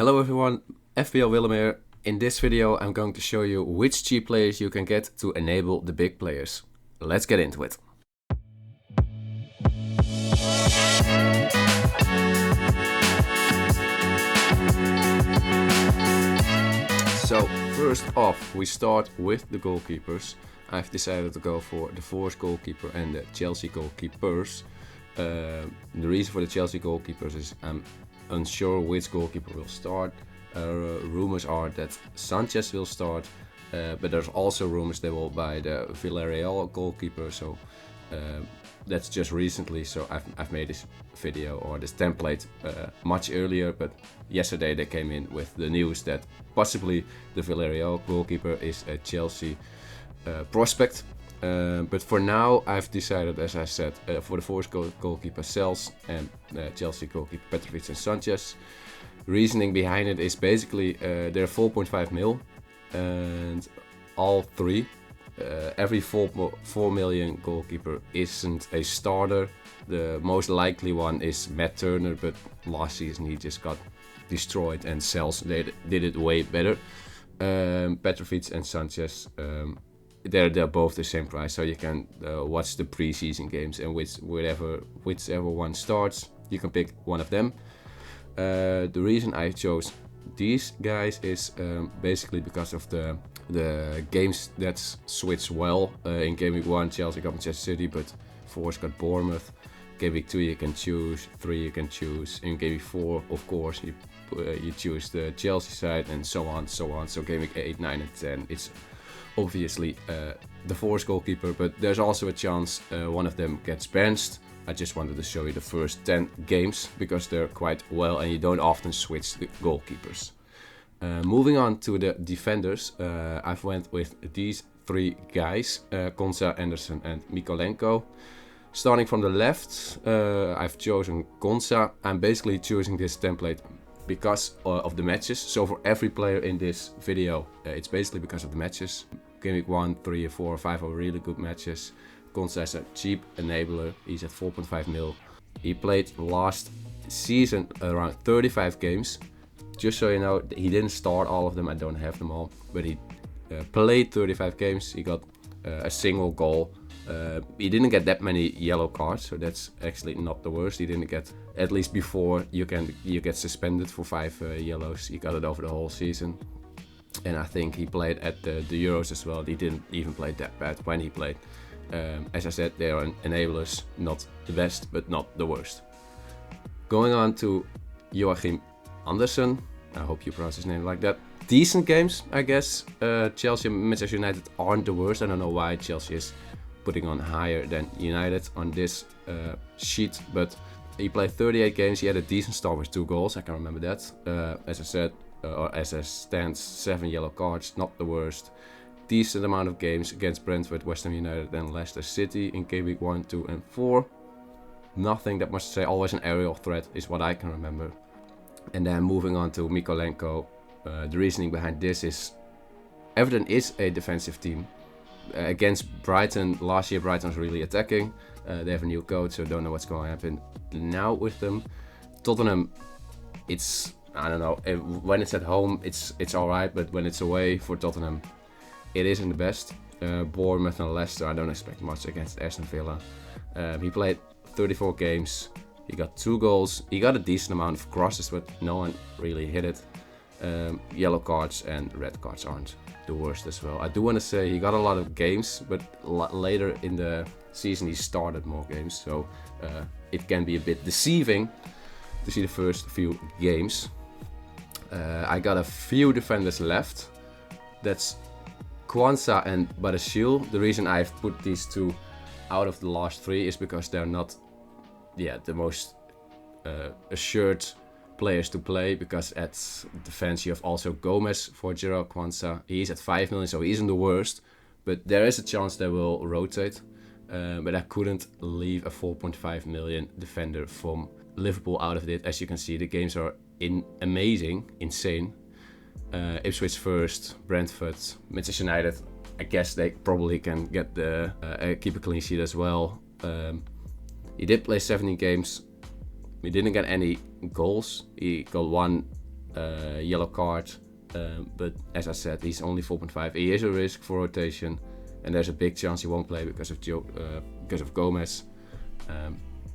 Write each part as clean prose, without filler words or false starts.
Hello everyone, FPL Willem here. In this video I'm going to show you which cheap players you can get to enable the big players. Let's get into it. So first off we start with the goalkeepers. I've decided to go for the Forest goalkeeper and the Chelsea goalkeepers. The reason for the Chelsea goalkeepers is I'm unsure which goalkeeper will start. Rumors are that Sanchez will start, but there's also rumors they will buy the Villarreal goalkeeper. So that's just recently. So I've made this video or this template much earlier, but yesterday they came in with the news that possibly the Villarreal goalkeeper is a Chelsea prospect. But for now, I've decided, as I said, for the Forest goalkeeper Sels and Chelsea goalkeeper Petrovic and Sanchez. Reasoning behind it is basically they're 4.5 mil, and all three, every 4 million goalkeeper isn't a starter. The most likely one is Matt Turner, but last season he just got destroyed, and Sels did it way better. Petrovic and Sanchez. They're both the same price, so you can watch the preseason games, and whichever one starts, you can pick one of them. The reason I chose these guys is basically because of the games that switch well. In Gameweek 1, Chelsea got Manchester City, but Forest got Bournemouth. Gameweek 2 you can choose, 3 you can choose. In Gameweek 4, of course, you choose the Chelsea side, and so on. So Gameweek 8, 9, and 10, it's obviously the Forest goalkeeper, but there's also a chance one of them gets benched. I just wanted to show you the first 10 games because they're quite well and you don't often switch the goalkeepers. Moving on to the defenders, I've went with these three guys, Konsa, Anderson and Mykolenko. Starting from the left, I've chosen Konsa. I'm basically choosing this template because of the matches. So for every player in this video, it's basically because of the matches. Game week 1, 3, 4, 5 are really good matches. Konsa is a cheap enabler. He's at 4.5 mil. He played last season around 35 games. Just so you know, he didn't start all of them. I don't have them all, but he played 35 games. He got a single goal. He didn't get that many yellow cards, so that's actually not the worst. He didn't get, at least before you get suspended for 5 yellows. He got it over the whole season, and I think he played at the Euros as well. He didn't even play that bad when he played. As I said, they are enablers, not the best, but not the worst. Going on to Joachim Andersen. I hope you pronounce his name like that. Decent games, I guess. Chelsea and Manchester United aren't the worst. I don't know why Chelsea is putting on higher than United on this sheet, but he played 38 games. He had a decent start with 2 goals. I can remember that. As I said, or as it stands, 7 yellow cards, not the worst. Decent amount of games against Brentford, West Ham United and Leicester City in Game week 1, 2 and 4. Nothing that much to say, always an aerial threat is what I can remember. And then moving on to Mykolenko. The reasoning behind this is Everton is a defensive team. Against Brighton, last year Brighton was really attacking. They have a new coach, so don't know what's going to happen now with them. Tottenham, it's, I don't know, when it's at home it's alright, but when it's away for Tottenham, it isn't the best. Bournemouth and Leicester, I don't expect much against Aston Villa. He played 34 games. He got 2 goals. He got a decent amount of crosses, but no one really hit it. Yellow cards and red cards aren't the worst as well. I do want to say he got a lot of games, but later in the season he started more games, so it can be a bit deceiving to see the first few games. I got a few defenders left. That's Kwanzaa and Badashil. The reason I've put these 2 out of the last 3 is because they're not the most assured players to play, because at defense you have also Gomez for Gerard Kwanzaa. He's at 5 million, so he isn't the worst, but there is a chance they will rotate. But I couldn't leave a 4.5 million defender from Liverpool out of it. As you can see, the games are insane. Ipswich first, Brentford, Manchester United. I guess they probably can get keep a clean sheet as well. He did play 17 games. He didn't get any goals. He got 1 yellow card. But as I said, he's only 4.5. He is a risk for rotation, and there's a big chance he won't play because of Gomez.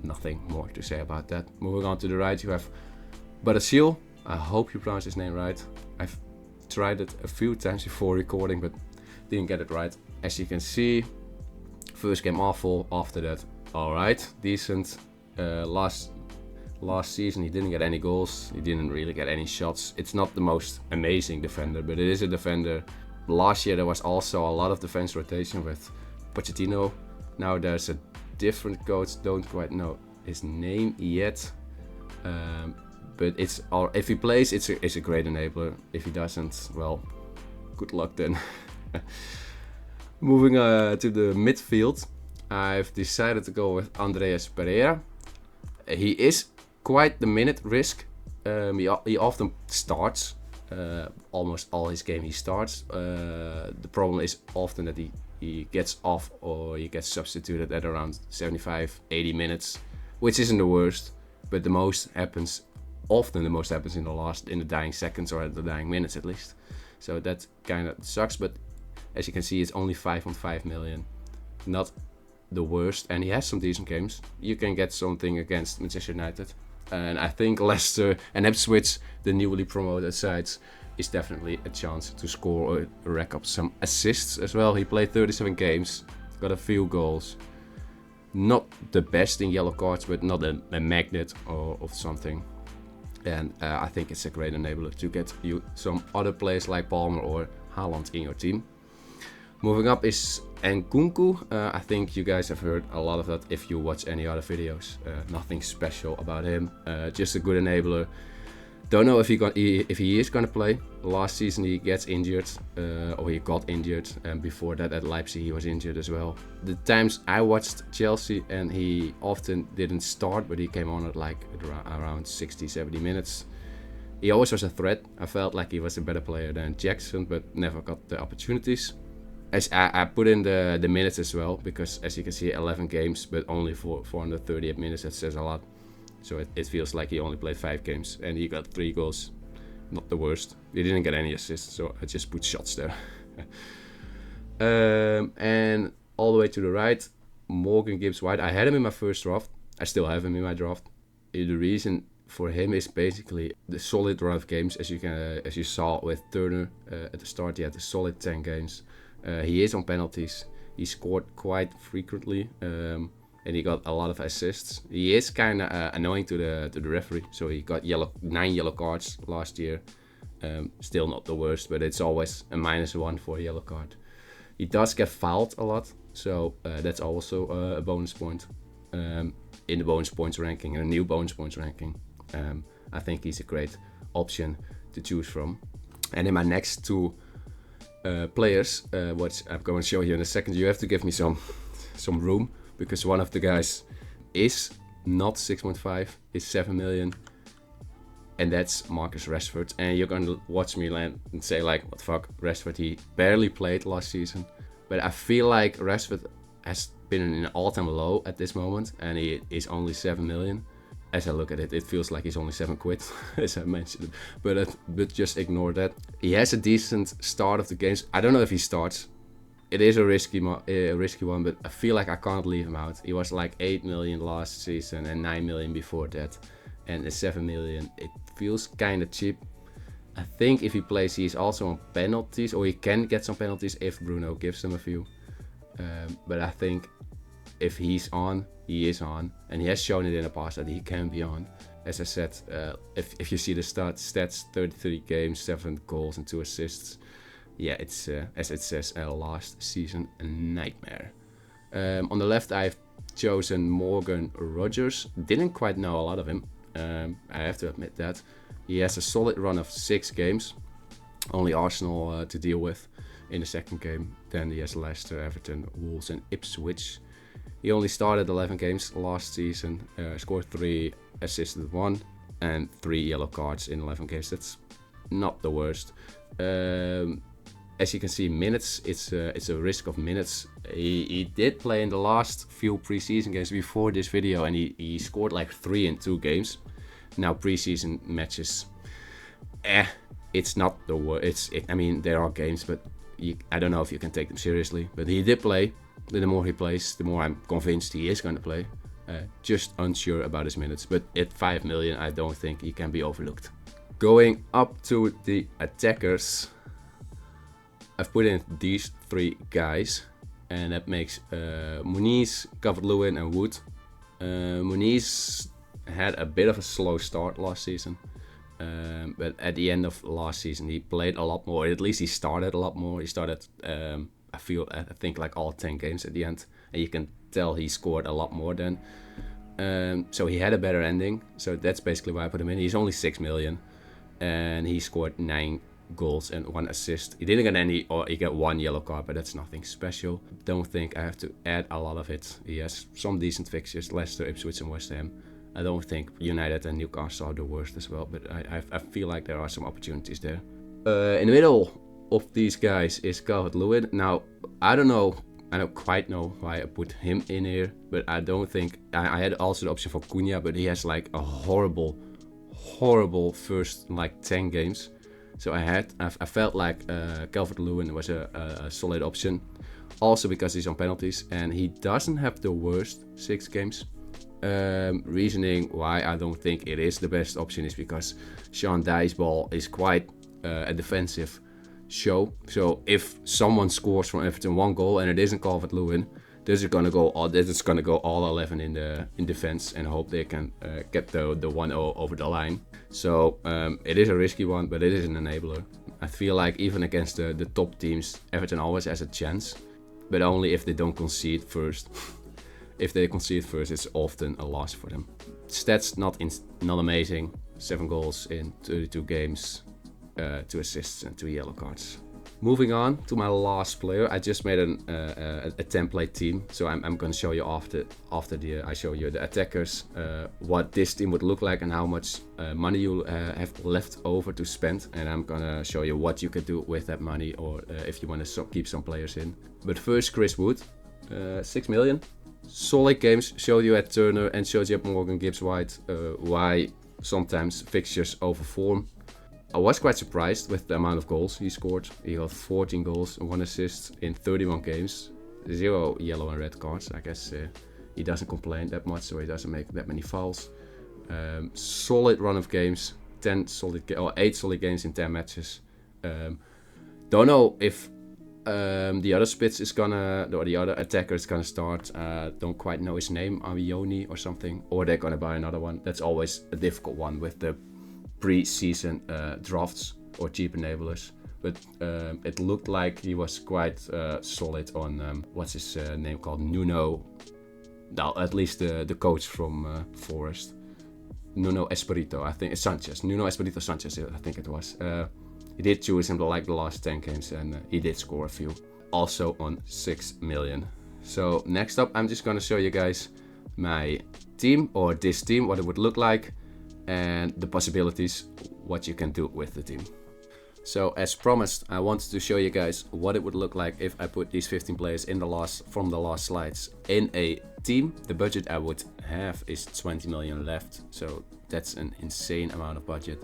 Nothing more to say about that. Moving on to the right, you have Badasil. I hope you pronounce his name right. I've tried it a few times before recording, but didn't get it right. As you can see, first game awful. After that, all right, decent. Last season he didn't get any goals. He didn't really get any shots. It's not the most amazing defender, but it is a defender. Last year there was also a lot of defense rotation with Pochettino. Now there's a different coach. Don't quite know his name yet. But if he plays, it's a great enabler. If he doesn't, well, good luck then. Moving to the midfield, I've decided to go with Andreas Pereira. He is quite the minute risk. He often starts. Almost all his game he starts. The problem is often that he gets off or he gets substituted at around 75-80 minutes, which isn't the worst, but the most happens in the dying seconds or at the dying minutes at least. So that kind of sucks, but as you can see, it's only 5.5 million. Not the worst, and he has some decent games. You can get something against Manchester United. And I think Leicester and Ipswich, the newly promoted sides, is definitely a chance to score or rack up some assists as well. He played 37 games, got a few goals. Not the best in yellow cards, but not a magnet or something. And I think it's a great enabler to get you some other players like Palmer or Haaland in your team. Moving up is Nkunku. I think you guys have heard a lot of that if you watch any other videos. Nothing special about him. Just a good enabler. Don't know if he is gonna play. Last season he gets injured, or he got injured, and before that at Leipzig he was injured as well. The times I watched Chelsea and he often didn't start, but he came on at like around 60-70 minutes. He always was a threat. I felt like he was a better player than Jackson, but never got the opportunities. As I put in the minutes as well, because as you can see, 11 games, but only for 438 minutes. That says a lot. So it feels like he only played 5 games and he got 3 goals. Not the worst. He didn't get any assists, so I just put shots there. And all the way to the right, Morgan Gibbs-White. I had him in my first draft. I still have him in my draft. The reason for him is basically the solid run of games. As you saw with Turner at the start, he had a solid 10 games. He is on penalties. He scored quite frequently. And he got a lot of assists. He is kind of annoying to the referee, so he got 9 yellow cards last year. Still not the worst, but it's always a -1 for a yellow card. He does get fouled a lot, so that's also a bonus point in the bonus points ranking, in a new bonus points ranking. I think he's a great option to choose from. And in my next 2 players, which I'm going to show you in a second, you have to give me some room. Because one of the guys is not 6.5, is 7 million. And that's Marcus Rashford. And you're going to watch me land and say like, what the fuck, Rashford, he barely played last season. But I feel like Rashford has been in an all-time low at this moment. And he is only 7 million. As I look at it, it feels like he's only 7 quid, as I mentioned. But just ignore that. He has a decent start of the games. I don't know if he starts. It is a risky one, but I feel like I can't leave him out. He was like 8 million last season and 9 million before that. And the 7 million, it feels kind of cheap. I think if he plays, he's also on penalties, or he can get some penalties if Bruno gives him a few. But I think if he's on, he is on. And he has shown it in the past that he can be on. As I said, if you see the stats, 33 games, 7 goals and 2 assists. Yeah, it's as it says last season, a nightmare. On the left, I've chosen Morgan Rogers. Didn't quite know a lot of him. I have to admit that. He has a solid run of 6 games. Only Arsenal to deal with in the second game. Then he has Leicester, Everton, Wolves and Ipswich. He only started 11 games last season. Scored 3, assisted 1, and 3 yellow cards in 11 games. That's not the worst. As you can see, minutes, it's a risk of minutes. He did play in the last few preseason games before this video, and he scored like 3 in 2 games. Now preseason matches, it's not the worst. I mean, there are games, but I don't know if you can take them seriously. But he did play. The more he plays, the more I'm convinced he is going to play. Just unsure about his minutes. But at 5 million, I don't think he can be overlooked. Going up to the attackers, I've put in these 3 guys. And that makes Muniz, Calvert-Lewin and Wood. Muniz had a bit of a slow start last season. But at the end of last season, he played a lot more. At least he started a lot more. He started, I think, like all 10 games at the end. And you can tell he scored a lot more then. So he had a better ending. So that's basically why I put him in. He's only 6 million. And he scored 9 goals and 1 assist. He didn't get any, or he got 1 yellow card, but that's nothing special. Don't think I have to add a lot of it. He has some decent fixtures, Leicester, Ipswich and West Ham. I don't think United and Newcastle are the worst as well, but I feel like there are some opportunities there. In the middle of these guys is Calvert-Lewin. Now, I don't quite know why I put him in here, but I don't think... I had also the option for Cunha, but he has like a horrible first like 10 games. So I felt like Calvert-Lewin was a solid option. Also because he's on penalties and he doesn't have the worst 6 games. Reasoning why I don't think it is the best option is because Sean Dyche's ball is quite a defensive show. So if someone scores from Everton 1 goal and it isn't Calvert-Lewin, this is gonna go all 11 in defense and hope they can get the 1-0 over the line. So it is a risky one, but it is an enabler. I feel like even against the top teams, Everton always has a chance, but only if they don't concede first. If they concede first, it's often a loss for them. Stats not amazing. 7 goals in 32 games, 2 assists and 2 yellow cards. Moving on to my last player, I just made a template team, so I'm going to show you after I show you the attackers what this team would look like and how much money you have left over to spend, and I'm going to show you what you can do with that money, or if you want to keep some players in. But first, Chris Wood, 6 million. Solid games, showed you at Turner and showed you at Morgan Gibbs-White why sometimes fixtures overform. I was quite surprised with the amount of goals he scored. He got 14 goals and 1 assist in 31 games. 0 yellow and red cards. I guess he doesn't complain that much, so he doesn't make that many fouls. Solid run of games. 8 solid games in 10 matches. Don't know if the other Spitz is gonna, or the other attacker is gonna start. Don't quite know his name, Avioni or something. Or they're gonna buy another one. That's always a difficult one with the pre-season drafts or cheap enablers, but it looked like he was quite solid on what's his name called, Nuno, at least the coach from Forest, Nuno Espirito, I think, Sanchez, Nuno Espirito Sanchez, I think it was. He did choose him like the last 10 games and he did score a few, also on 6 million. So next up, I'm just gonna show you guys my team, or this team, what it would look like, and the possibilities, what you can do with the team. So as promised, I wanted to show you guys what it would look like if I put these 15 players from the last slides in a team. The budget I would have is 20 million left, so that's an insane amount of budget.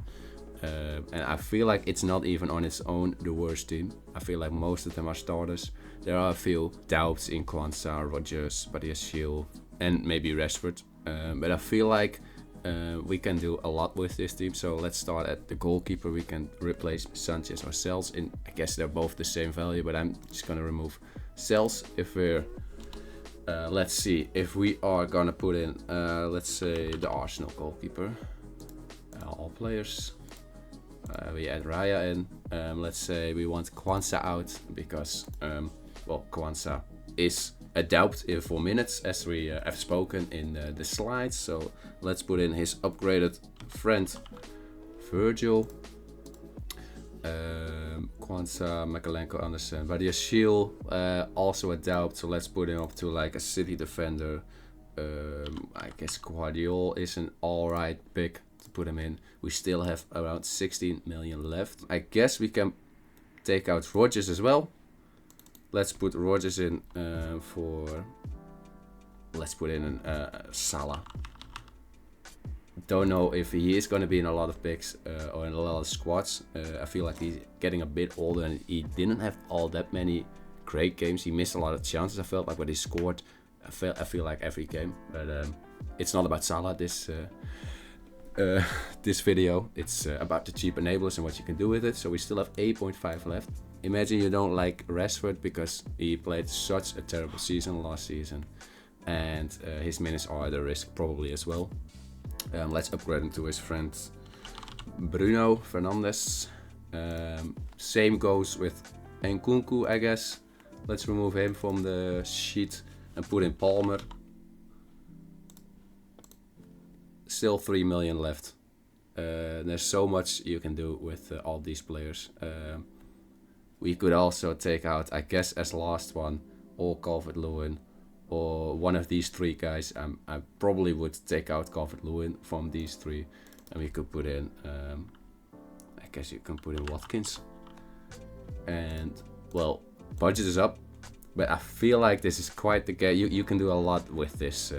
And I feel like it's not even on its own the worst team. I feel like most of them are starters. There are a few doubts in Kwanzaa, Rodgers, Badiashile, and maybe Rashford. But I feel like we can do a lot with this team. So let's start at the goalkeeper. We can replace Sanchez or Sels. I guess they're both the same value, but I'm just gonna remove Sels. If we're let's see if we are gonna put in let's say the Arsenal goalkeeper, all players. We add Raya in. Let's say we want Kwanzaa out because well, Kwanzaa is a doubt in 4 minutes, as we have spoken in the slides. So let's put in his upgraded friend Virgil, Kwanzaa, Makalenko, Anderson, Badiashile, also a doubt. So let's put him up to like a City defender. I guess Guardiola is an alright pick to put him in. We still have around 16 million left. I guess we can take out Rodgers as well. Let's put Rodgers in let's put in Salah. don't know if he is going to be in a lot of picks or in a lot of squads. I feel like he's getting a bit older and he didn't have all that many great games. He missed a lot of chances, I felt like, but he scored, I feel like, every game. But it's not about Salah this video. It's about the cheap enablers and what you can do with it. So we still have 8.5 left. Imagine you don't like Rashford because he played such a terrible season last season, and his minutes are at a risk probably as well. Let's upgrade him to his friend Bruno Fernandes. Same goes with Nkunku, I guess. Let's remove him from the sheet and put in Palmer. Still 3 million left. There's so much you can do with all these players. We could also take out, I guess, as last one, or Calvert-Lewin, or one of these three guys. I probably would take out Calvert-Lewin from these three, and we could put in, I guess you can put in Watkins. And well, budget is up, but I feel like this is quite the game. You can do a lot with this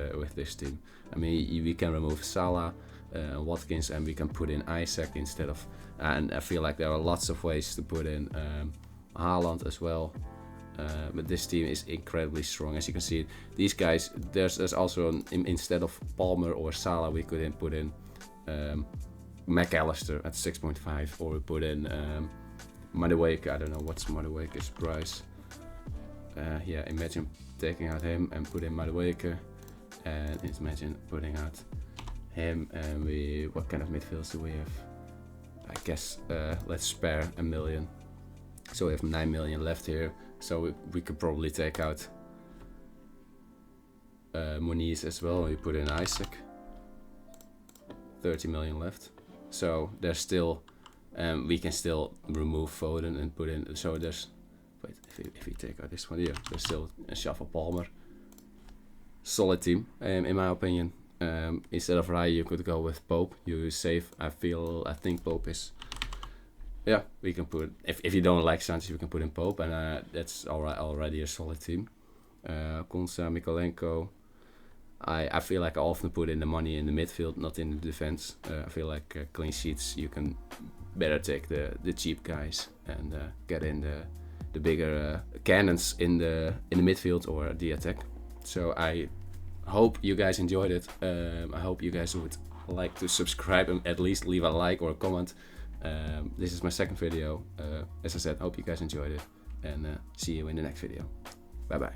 team. I mean, we can remove Salah, Watkins, and we can put in Isaac instead of. And I feel like there are lots of ways to put in Haaland as well. But this team is incredibly strong, as you can see. These guys, there's also instead of Palmer or Salah, we could put in McAllister at 6.5, or we put in Madueke. I don't know what's Madueke's price. Yeah, imagine taking out him and put in Madueke, and imagine putting out him. And what kind of midfielders do we have? I guess let's spare $1 million. So we have 9 million left here. So we could probably take out Muniz as well. We put in Isaac. 30 million left. So there's still, we can still remove Foden and put in. So there's, wait, if we take out this one here, there's still a Shuffle Palmer. Solid team, in my opinion. Instead of Rai, you could go with Pope. You save. I think Pope is. Yeah, we can put. If you don't like Sanchez, we can put in Pope, and that's already a solid team. Konsa, Mikolenko. I feel like I often put in the money in the midfield, not in the defense. I feel like clean sheets, you can better take the cheap guys and get in the bigger cannons in the midfield or the attack. So I hope you guys enjoyed it. I hope you guys would like to subscribe and at least leave a like or a comment. This is my second video. As I said, hope you guys enjoyed it, and see you in the next video. Bye bye.